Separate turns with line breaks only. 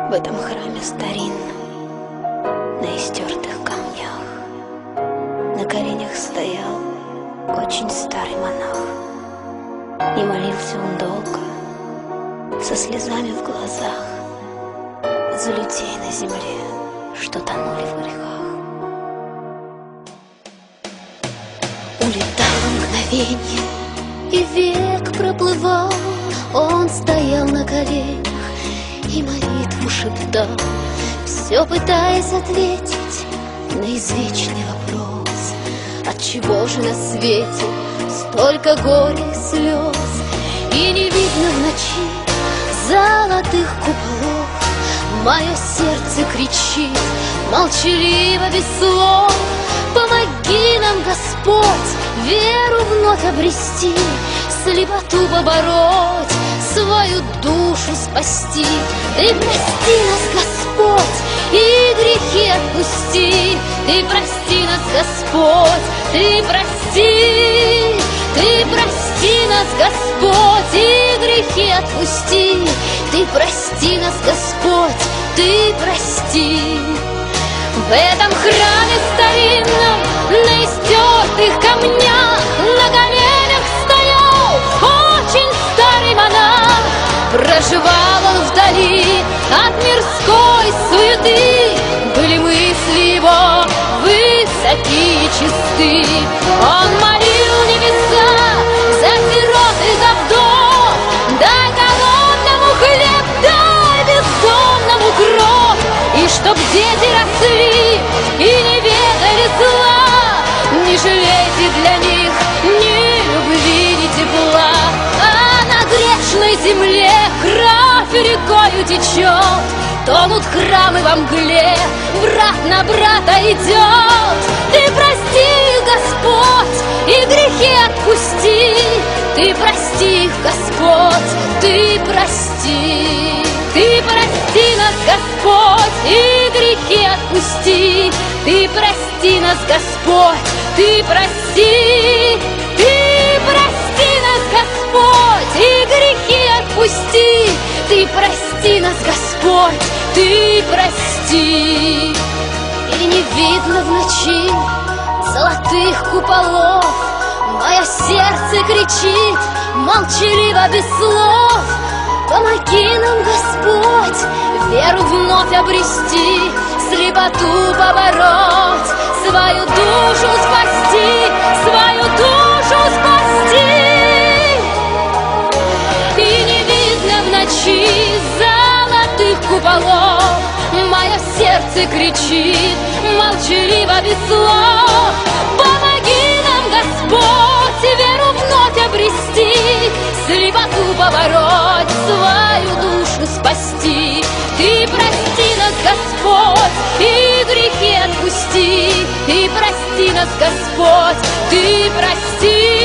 В этом храме старинном, на истертых камнях, на коленях стоял очень старый монах. И молился он долго, со слезами в глазах, за людей на земле, что тонули в грехах. Улетало мгновенье, и век проплывал. Он стоял на коленях и молитву шептал, все пытаясь ответить на извечный вопрос: отчего же на свете столько горя и слез? И не видно в ночи золотых куполов. Мое сердце кричит молчаливо, без слов: помоги нам, Господь, веру вновь обрести, слепоту побороть, свою душу спасти. Ты прости нас, Господь, и грехи отпусти. Ты прости нас, Господь, ты прости. Ты прости нас, Господь, и грехи отпусти. Ты прости нас, Господь, ты прости. В этом храме старинном, на истертых камнях, на коленях стоял очень старый монах. Проживал он вдали от мирской суеты, были мысли его высокие и чисты. Он молил небеса за сирот и за вдов: дай голодному хлеб, дай бездомному кров. И чтоб дети росли и не ведали зла, не жалейте для них ни любви, ни тепла. А на грешной земле кровь рекою течет, тонут храмы во мгле, брат на брата идет. Ты прости их, Господь, и грехи отпусти. Ты прости их, Господь, ты прости. Ты прости нас, Господь, и грехи отпусти. Ты прости нас, Господь, ты прости. Ты прости нас, Господь, и грехи отпусти. Ты прости нас, Господь, ты прости. И не видно в ночи золотых куполов. Мое сердце кричит молчаливо, без слов: помоги нам, Господь, веру вновь обрести, слепоту побороть, свою душу спасти, свою душу спасти. И не видно в ночи золотых куполов. Мое сердце кричит молчаливо, без слов: помоги нам, Господь, веру вновь обрести, слепоту побороть, свою душу спасти. Ты прости нас, Господь, и грехи отпусти. Ты прости нас, Господь, ты прости.